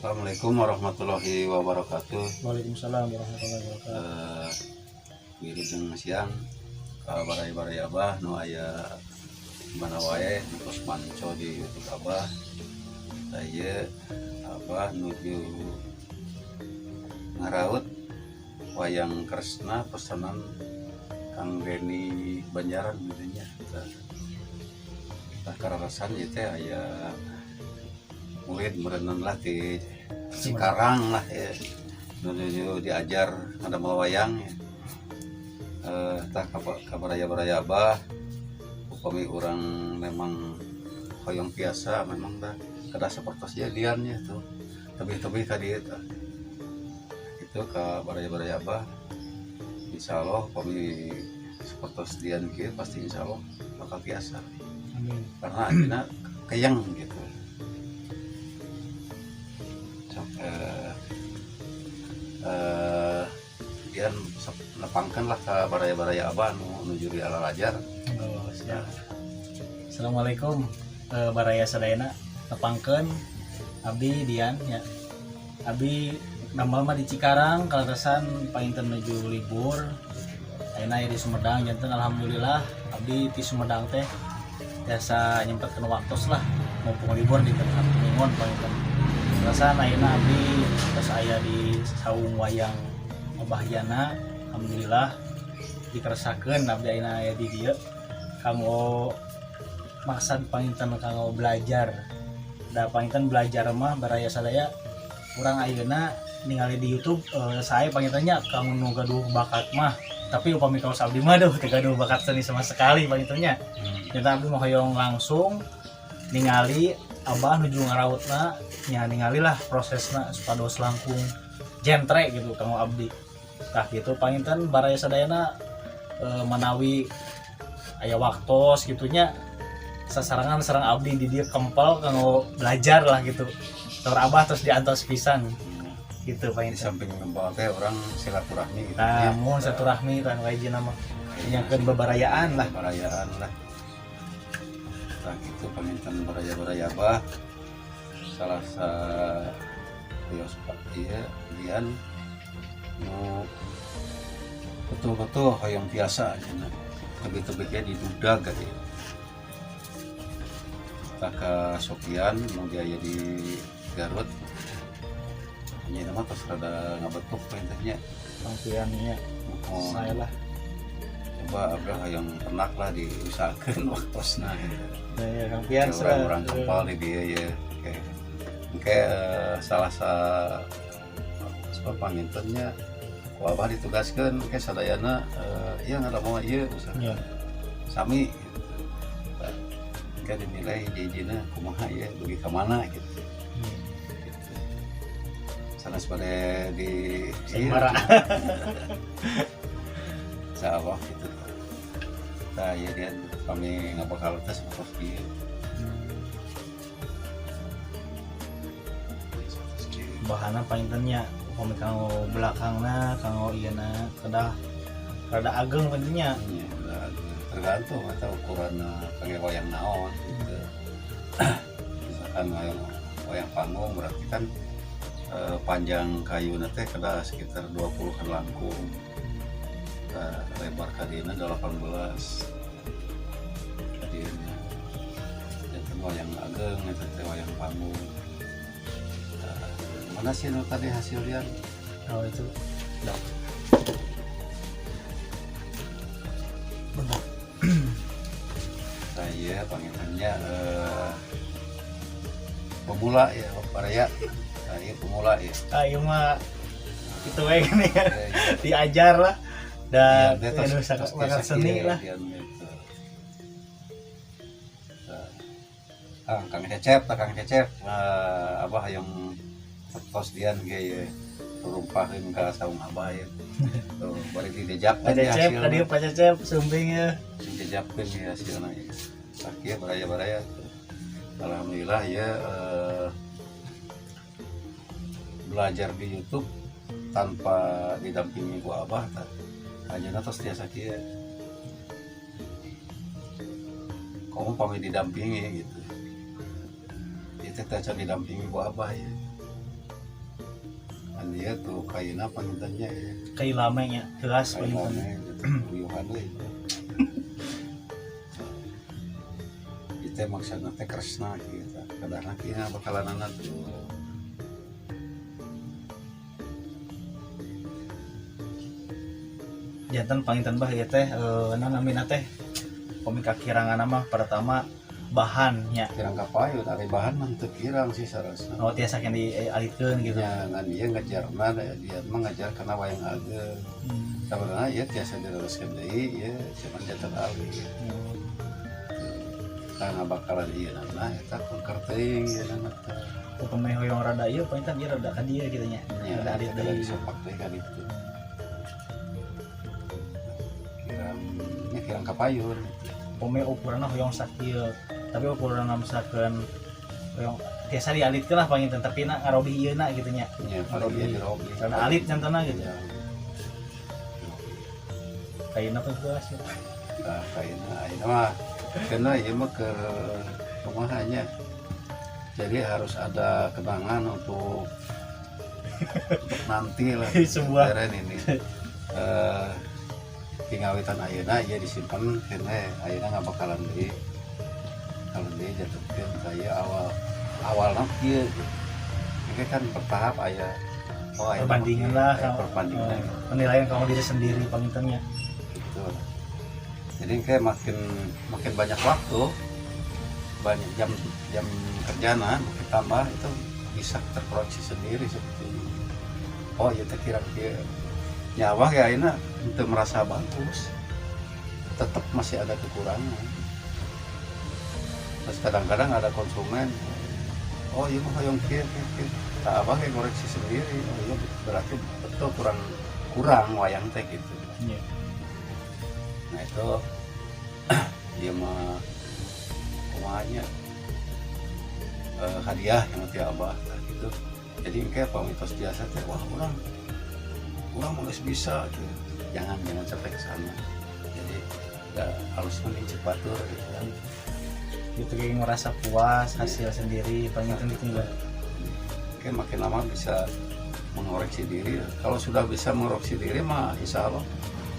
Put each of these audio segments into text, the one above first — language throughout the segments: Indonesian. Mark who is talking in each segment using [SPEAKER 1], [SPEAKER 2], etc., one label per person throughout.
[SPEAKER 1] Assalamualaikum warahmatullahi wabarakatuh.
[SPEAKER 2] Waalaikumsalam warahmatullahi wabarakatuh.
[SPEAKER 1] Wilujeng siang barai-barai Abah nu aya mana wae terus manco di YouTube Abah. Saya Abah nuju ngaraut wayang Kresna pesanan Kang Deni Banjaran gitu nya. Tah kararasan ieu teh aya murid merenang lah di Cikarang lah ya, dulu diajar ada wayang ya. Tak kabaraya Abah, upami orang memang hoyong biasa memang dah kada seperti jadiannya tuh, tapi tadi itu kabaraya Abah, insya Allah upami seperti dian gitu pasti insya Allah bakal biasa.
[SPEAKER 2] Amin.
[SPEAKER 1] Karena akhirnya keyang gitu. Dia nepangkan lah ke baraya Abah menuju di ala lajar.
[SPEAKER 2] Oh, siap. Assalamualaikum baraya sadayana nepangkeun abdi Dian ya. Abdi nambal mah di Cikarang kalarasan painten menuju libur. Ayeuna di Sumedang janten alhamdulillah abdi di Sumedang teh biasa nyempetkeun waktos lah mumpung libur di tengah mingguan painten. Rasan ayeuna abdi terus aya di saung wayang Bahyana, alhamdulillah dikeresakeun abdi ayeuna aya di dieu. Kanggo maksud panginten kanggo belajar. Da panginten belajar mah baraya sadaya urang ayeuna ningali di YouTube saya pangintennya kanggo nu gaduh bakat mah. Tapi upami kaos abdi mah teu gaduh bakat seni sama sekali pangintennya. Jadi abdi mah hoyong langsung ningali Abah nuju ngarautna nya ningali lah prosesna supados langkung jentre gitu kanggo abdi. Tah gitu panginten baraya sadayana menawi aya waktos gitunya sasarangan sareng abdi di dieu kempel kanggo belajar lah gitu. Saur Abah terus diantos pisan. Gitu
[SPEAKER 1] Di
[SPEAKER 2] panginten.
[SPEAKER 1] samping ngembang teh orang silaturahmi gitu.
[SPEAKER 2] Nah, mun silaturahmi kan wajib nama nyakeun bebarayaan lah.
[SPEAKER 1] Barayaan lah. Nah itu panginten baraya Abah salah satu ieu Dian nu betul-betul hoyong biasa cenah. Tebih-tebihnya didudag gitu. Kakak Sofian nu dia di Garut. Nya nama tos rada ngabetuk pangintennya.
[SPEAKER 2] Pangpiannya saya lah.
[SPEAKER 1] Coba Abah yang penak lah diusahakeun waktosna gitu.
[SPEAKER 2] Ya kampian
[SPEAKER 1] Orang kempal di dia ya kayak salah satu pangintennya ku Abah ditugaskan kayak sadayana ya nggak mau iya
[SPEAKER 2] ya.
[SPEAKER 1] Sami kayak dinilai di jina kumaha ya bagi kemana gitu. Salah sebagai di
[SPEAKER 2] Semara.
[SPEAKER 1] Sawah gitu. Nah ya dia kami nggak bakal tes seperti
[SPEAKER 2] Bahana paintennya upami kanggo belakangna kanggo ieuna kedah rada ageng pentingnya.
[SPEAKER 1] ya, tergantung atau ukuran kayak wayang naon gitu. Misalkan wayang panggung berarti kan panjang kayu teh kedah sekitar 20-an langkung. Lebar kadina 18 kadina itu wayang ageng itu teh wayang panggung. Mana sih tadi hasilnya?
[SPEAKER 2] Oh itu
[SPEAKER 1] ya pangitannya pemula ya Baraya. Nah, iya pemula ya.
[SPEAKER 2] Ayo mah itu we kan ya. Diajar lah. Dan
[SPEAKER 1] Iya, dia tos- tos
[SPEAKER 2] bakat
[SPEAKER 1] biasa
[SPEAKER 2] seni
[SPEAKER 1] kieu,
[SPEAKER 2] lah.
[SPEAKER 1] dia gitu. Kang Cecep, abah yang tos dian ge rumpaheun ka saung abah ya. Tuh bari didejak
[SPEAKER 2] Pak Cecep, tadi Pak Cecep sumbing ya.
[SPEAKER 1] dijejapkeun ya hasilna ya. Sakieu baraya-baraya. Alhamdulillah ya belajar di YouTube tanpa didampingi ku abah hanya tos tiasa kieu. Kamu pamit didampingi gitu. Itu tak didampingi ku abah ya. Kan dia tuh kaina pangitannya ya.
[SPEAKER 2] Kayu lameng ya, kelas
[SPEAKER 1] Kaina
[SPEAKER 2] paling
[SPEAKER 1] gitu. Uyuhan deui. Itu maksudna teh kresna gitu. Kadang kina bakalanana tuh
[SPEAKER 2] jantan panginten bah ya teh namina teh komik kakirangan mah pertama bahannya.
[SPEAKER 1] kirang kapayun ari bahan mah teu kirang sih sarasna.
[SPEAKER 2] Oh tiasa kan dialikeun gitu.
[SPEAKER 1] Ya ngan dia ngajarna dia mah ngajar kana wayang ageung. Sabarana ieu tiasa direroskeun deui ieu cuman jantan alih. Karena bakalan ieu nah eta kunker teuing ieu na teh.
[SPEAKER 2] Upami hoyong rada ieu panginten ieu rada ka dieu kitu nya.
[SPEAKER 1] Ya
[SPEAKER 2] Rada
[SPEAKER 1] ada
[SPEAKER 2] alit
[SPEAKER 1] lagi
[SPEAKER 2] deui.
[SPEAKER 1] sopak teh kan itu. Kirang kapayun.
[SPEAKER 2] Upami ukuranna hoyong sakieu. Tapi ukuranna misalkeun hoyong tiasa dialitkeun lah panginten tapi na ngarobi ieu na kitu nya.
[SPEAKER 1] Ya kalau dia dirobi.
[SPEAKER 2] Rada alit jantanna gitu.
[SPEAKER 1] Ya.
[SPEAKER 2] Kayuna teh geus ya.
[SPEAKER 1] Nah, kayaknya ayeuna mah karena ieu mah ke rumahnya. Jadi harus ada kenangan untuk nanti lah
[SPEAKER 2] Sebuah
[SPEAKER 1] keren ini pingawitan ayeuna ieu disimpen kene ayeuna nggak bakalan deui kalau dia jatuhkeun saya awalna kieu ini kan bertahap aya aya
[SPEAKER 2] perbandingan lah
[SPEAKER 1] perbandingan
[SPEAKER 2] penilaian kamu diri sendiri pangintennya.
[SPEAKER 1] gitu. Jadi kayak makin banyak waktu banyak jam kerjaan makin tambah itu bisa terproyeksi sendiri seperti ini. Oh ya kira-kira nyawa ya ini untuk merasa bagus tetap masih ada kekurangan. Terus kadang-kadang ada konsumen oh iya mah hoyong kieu tak apa kayak koreksi sendiri oh iya berarti betul kurang wayang teh gitu.
[SPEAKER 2] Iya.
[SPEAKER 1] Nah itu dia mah kumanya hadiah yang nanti abah gitu. Jadi kayak pamitos biasa teh wah orang harus bisa gitu. Jangan sampai ke sana. Jadi nggak harus mending cepat tuh gitu kan.
[SPEAKER 2] Gitu kayak ngerasa puas hasil sendiri panginten gitu juga.
[SPEAKER 1] Kayak makin lama bisa mengoreksi diri. Kalau sudah bisa mengoreksi diri mah insya Allah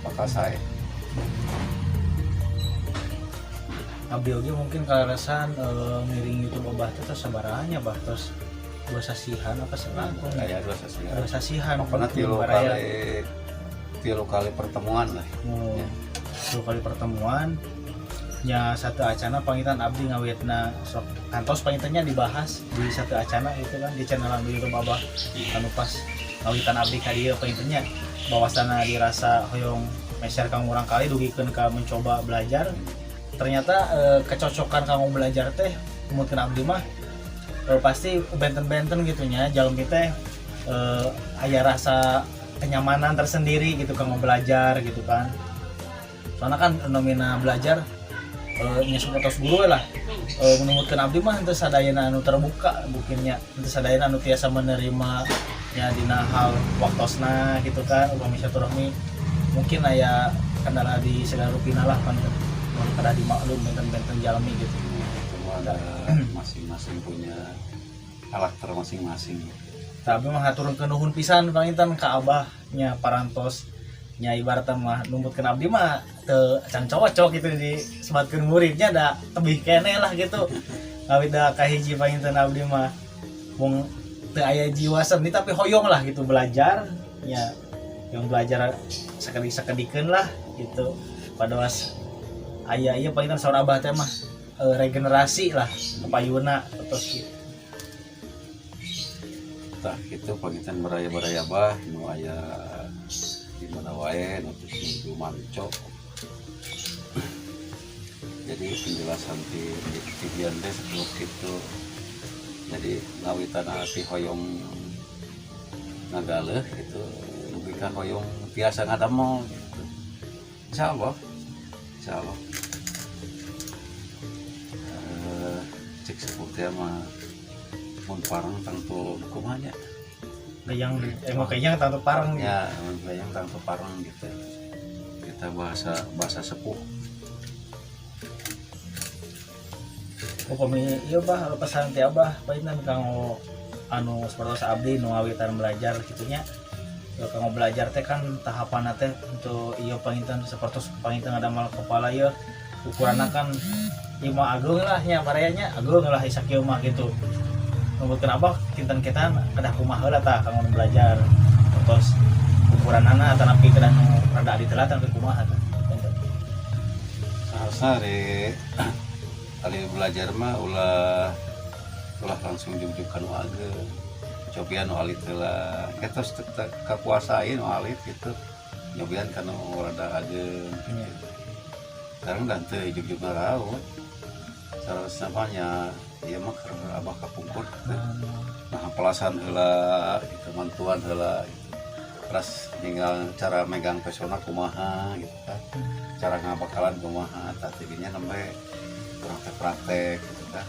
[SPEAKER 1] bakal saya.
[SPEAKER 2] Abdi oge mungkin kaleresan ngiring YouTube Abah teh terus sabaraha bah terus dua sasihan apa selangkung
[SPEAKER 1] Kayak dua
[SPEAKER 2] dua sasihan
[SPEAKER 1] pernah tilu kali pertemuan lah.
[SPEAKER 2] Ya. 2 kali pertemuan nya satu acana pangitan abdi ngawitna sok kantos pangitannya dibahas di satu acana itu kan di channel di YouTube Abah anu pas ngawitan abdi ka dieu pangitannya bahwasana dirasa hoyong meser kang urang kali dugikeun ka mencoba belajar ternyata kecocokan kamu belajar teh mungkin abdi mah pasti benten-benten gitunya jalan kita aya rasa kenyamanan tersendiri gitu kamu belajar gitu kan soalnya kan nomina belajar nyesuk atas guru lah menumutkan abdi mah henteu sadayana anu terbuka bukinnya henteu sadayana anu tiasa menerima nya dina hal waktosna gitu kan upami silaturahmi mungkin aya kendala di segala rupina lah kan kada dimaklum benten-benten jalmi gitu.
[SPEAKER 1] Cuma ada masing-masing punya karakter masing-masing.
[SPEAKER 2] Tapi mah haturkeun nuhun pisan panginten ka Abahnya parantos nya ibaratna mah numputkeun abdi mah teu can cocok gitu disebatkeun muridnya da tebih keneh lah gitu. Ngawit da kahiji panginten abdi mah mung teu aya jiwa seni tapi hoyong lah gitu belajar nya yang belajar sakedik-sakedikeun lah gitu. Pados aya ieu panginten saur Abah teh mah regenerasi lah kepayuna terus gitu.
[SPEAKER 1] Tah itu pangitan baraya-baraya bah nu aya di mana wae nu tujuh manco. Jadi penjelasan di dian teh seperti itu. Jadi ngawitan ati hoyong ngagaleh gitu lebih ka hoyong biasa ngadamel gitu. Insyaallah cek seperti mah mun parang tangtu kumanya
[SPEAKER 2] Kayang emang kayang tanpa parang gitu.
[SPEAKER 1] ya yang tangtu parang gitu kita bahasa sepuh.
[SPEAKER 2] Upami ieu bah lepasan teh abah painan kanggo anu sapertos abdi nu ngawitan belajar kitunya. Kanggo belajar teh kan tahapanna teh untuk ieu panginten sapertos panginten ngadamal kepala ieu ukuranna kan ieu mah ageung lah nya barayanya ageung lah sakieu mah gitu. Numbutkeun abah kinten-kinten kedah kumaha heula tah kanggo belajar. Terus ukuranana tanapi kedah nu rada ditelatan ke kumaha tah.
[SPEAKER 1] Sare kali belajar mah ulah langsung jujukan wage cobian nu alit heula kita kakuasain nu alit gitu nyobian kana rada ageung gitu. Sekarang dan teu jujuk ngaraut sareng namanya ieu mah keur abah kapungkur nah pelasan heula gitu mantuan heula gitu. Terus tinggal cara megang pesona kumaha gitu kan cara ngabakalan kumaha tah tidinya nembe praktek gitu kan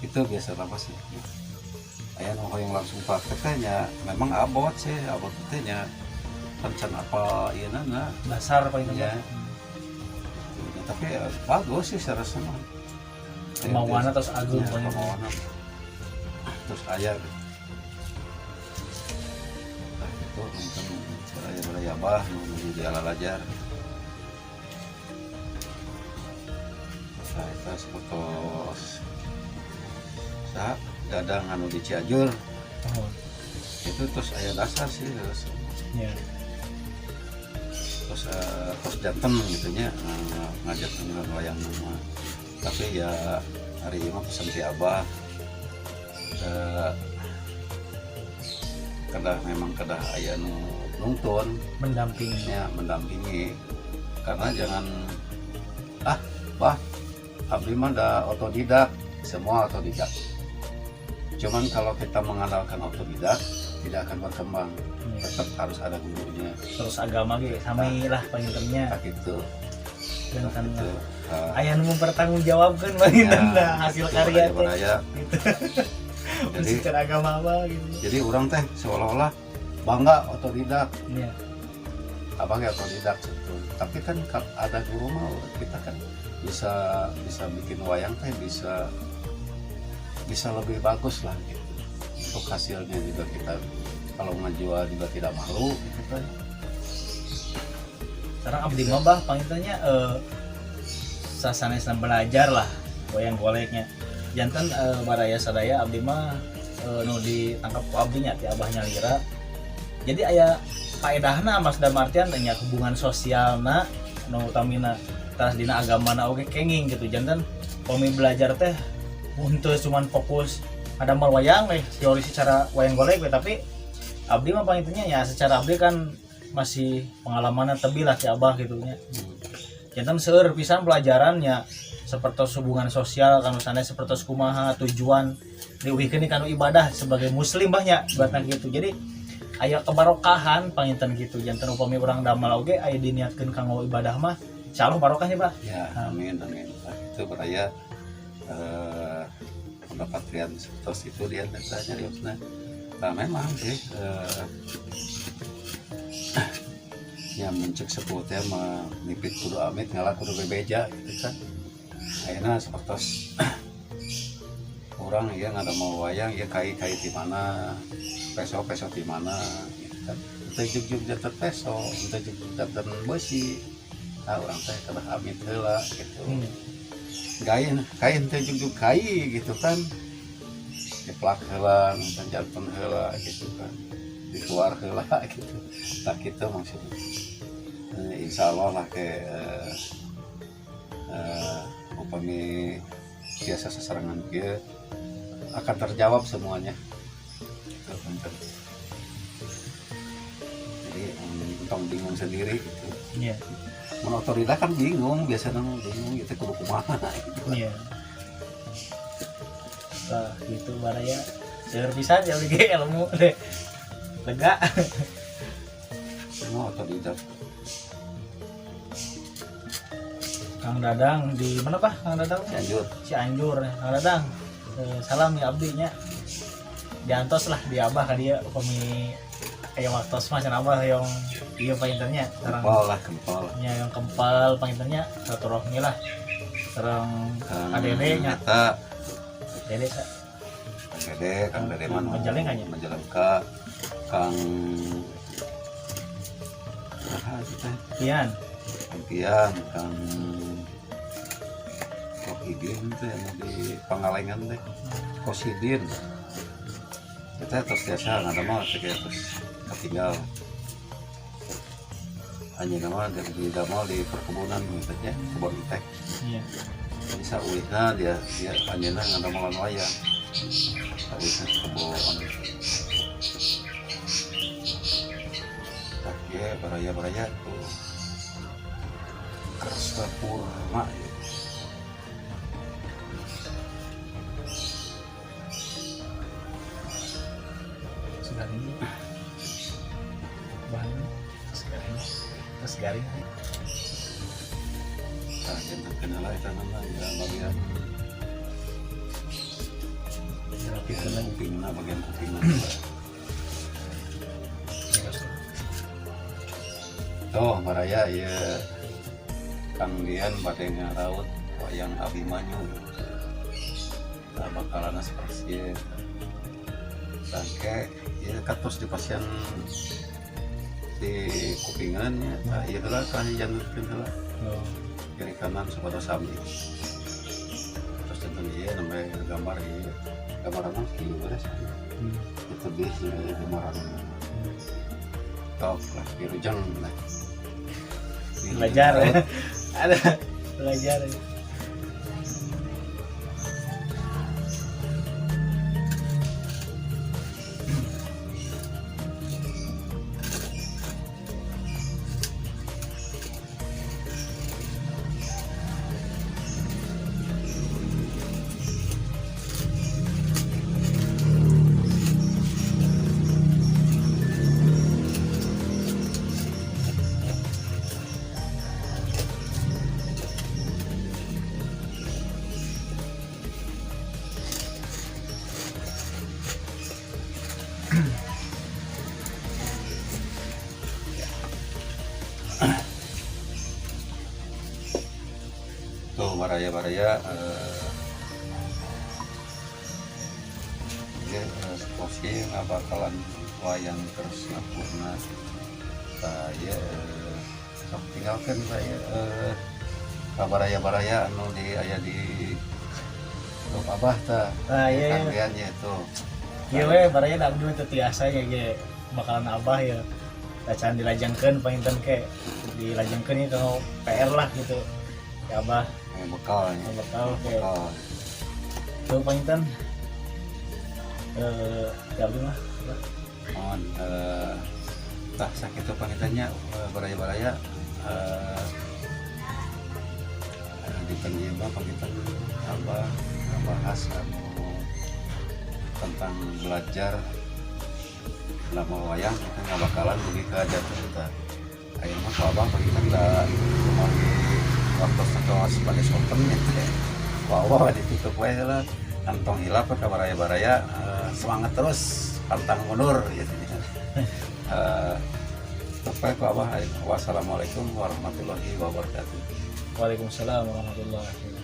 [SPEAKER 1] itu biasa apa sih aya nu hoyong langsung prakteknya memang abot itu nya rencana apa ieu na
[SPEAKER 2] Dasar paling
[SPEAKER 1] ya. Tapi bagus sih secara semua
[SPEAKER 2] kemauanna terus ageung
[SPEAKER 1] ya,
[SPEAKER 2] paling.
[SPEAKER 1] kemauanna terus aya gitu. Nah, itu nonton beraya bah menuju di Alalajar. Nah, itu sepertos dadang anu di Cianjur
[SPEAKER 2] Oh,
[SPEAKER 1] itu terus aya dasar sih terus
[SPEAKER 2] ya.
[SPEAKER 1] terus janten gitunya ngajak dengan wayang nama tapi ya hari ini mah pesan si abah kedah aya nu nonton
[SPEAKER 2] Mendampingi.
[SPEAKER 1] mendampingi karena jangan bah abdi mah da otodidak semua otodidak cuman kalau kita mengandalkan otodidak tidak akan berkembang tetap harus ada gurunya
[SPEAKER 2] Terus agama ge sami lah pangintennya
[SPEAKER 1] tak itu
[SPEAKER 2] dan kan
[SPEAKER 1] itu
[SPEAKER 2] aya nu mempertanggungjawabkeun panginten hasil karya teh.
[SPEAKER 1] budaya
[SPEAKER 2] Gitu.
[SPEAKER 1] jadi
[SPEAKER 2] Secara agama apa gitu.
[SPEAKER 1] jadi orang teh seolah-olah bangga otodidak
[SPEAKER 2] Iya.
[SPEAKER 1] abang otodidak gitu tapi kan ada guru mah kita kan bisa bikin wayang teh bisa lebih bagus lah gitu untuk hasilnya juga kita kalau ngejual juga tidak malu gitu.
[SPEAKER 2] Sekarang abdi mah bah pangintennya sasanesan belajar lah wayang goleknya. Janten baraya sadaya abdi mah nu ditangkap ku abdi nya ti abahnya lira. Jadi aya faedahna Mas Damartian nya hubungan sosialna nu utamina tas dina agamana oge kenging gitu. Janten pami belajar teh untuk cuman fokus ada mal wayang teori secara wayang golek tapi abdi mah pangintennya ya secara abdi kan masih pengalamannya tebih lah si abah gitu nya. Janten seueur pisan pelajarannya seperti hubungan sosial kan misalnya seperti kumaha tujuan diuhikeun kanu ibadah sebagai muslim bahnya ibaratna gitu. Jadi aya kebarokahan panginten gitu. Janten upami urang damal oge aya diniatkeun kanggo ibadah mah insyaallah barokah ya, Pak.
[SPEAKER 1] Ya, amin. Nah, itu beraya pendapat Rian seperti itu dia datanya Riosna. Nah, memang sih yang mencek sebutnya menipit kudu amit ngalah kudu bebeja gitu kan. Akhirnya seperti orang ya nggak ada mau wayang ya kai di mana peso di mana gitu kan. Juk jatuh peso, juk jatuh besi. Nah, orang teh kedah amit heula gitu. Kain teh juk kai gitu kan. Diplak heula, nonton jantung heula gitu kan. Dikeluar heula gitu. Tak gitu maksudnya. Insya Allah lah ke upami biasa sasarangan dia akan terjawab semuanya. Tuh, punten. Jadi entong bingung sendiri gitu.
[SPEAKER 2] Iya.
[SPEAKER 1] Mun otorita kan bingung, biasanya bingung gitu kudu kumaha.
[SPEAKER 2] Iya. Nah, gitu baraya. Seueur pisan ya ge ilmu deh. Lega.
[SPEAKER 1] Semua otodidak.
[SPEAKER 2] Kang Dadang di mana Pak? Kang Dadang?
[SPEAKER 1] Cianjur.
[SPEAKER 2] Cianjur. Kang Dadang. Salam ya abdi nya. Diantos lah di Abah ka dieu upami aya waktos mah cenah Abah yang ieu painternya sareng
[SPEAKER 1] Kempal lah, kempal.
[SPEAKER 2] nya yang kempal painternya silaturahmi lah. Sareng adene nya.
[SPEAKER 1] Nyata
[SPEAKER 2] Dede sa.
[SPEAKER 1] Kang Dede mana?
[SPEAKER 2] Majalengka nya.
[SPEAKER 1] Majalengka. Kang kita
[SPEAKER 2] Kian.
[SPEAKER 1] Impian, Kang Kohidin itu yang di Pangalengan teh, Kosidin. Kita terus biasa nggak ada mau terus ketinggal. Hanya nama dari damal di perkebunan gitu ya, kebun teh.
[SPEAKER 2] Iya.
[SPEAKER 1] Jadi sauihna dia hanya nggak ada mau wayang. Sauihna kebun. Tak ya baraya tuh. Kersa Purma ya.
[SPEAKER 2] Segaring bahan segaring
[SPEAKER 1] Nah, jangan kenal itu nama ya bagian
[SPEAKER 2] rapi lagi
[SPEAKER 1] kupingna bagian kupingna. Oh, maraya ya Kang Dian pada ngaraut wayang Abimanyu. Nah, bakalan seperti sangke ya katos di pasien di kupingan ya. Nah, iya lah kan jangan lah. Kiri kanan sepada sami. Terus tentang dia namanya gambar ya. Gambaran sih beres. Itu biasa ya gambaran. Top lah birujang lah.
[SPEAKER 2] belajar ada belajar
[SPEAKER 1] tuh baraya dia posisi nggak bakalan wayang terus ngapurna saya sok tinggalkan saya baraya anu di aya di Luk Abah ta
[SPEAKER 2] iya
[SPEAKER 1] kanggiannya itu
[SPEAKER 2] iya we baraya abdi mah teu tiasa ya ge bakalan Abah ya bacaan dilajangkeun painten ke dilajangkeun ya kalau PR lah gitu ya Abah
[SPEAKER 1] bekalnya
[SPEAKER 2] bekal ke
[SPEAKER 1] bekal
[SPEAKER 2] tuh painten ya abdi mah
[SPEAKER 1] mohon tah sakitu pangitannya baraya di penjimba pangitan Abah bahas tentang belajar lama wayang kita nggak bakalan pergi ke jatuh kita ayo mah kalau abang pergi kan nggak kemarin waktu atau sebagai sopennya bawa ditutup aja lah kantong hilap ke baraya semangat terus pantang mundur gitu sampai ke abah wassalamualaikum warahmatullahi wabarakatuh.
[SPEAKER 2] Waalaikumsalam warahmatullahi wabarakatuh.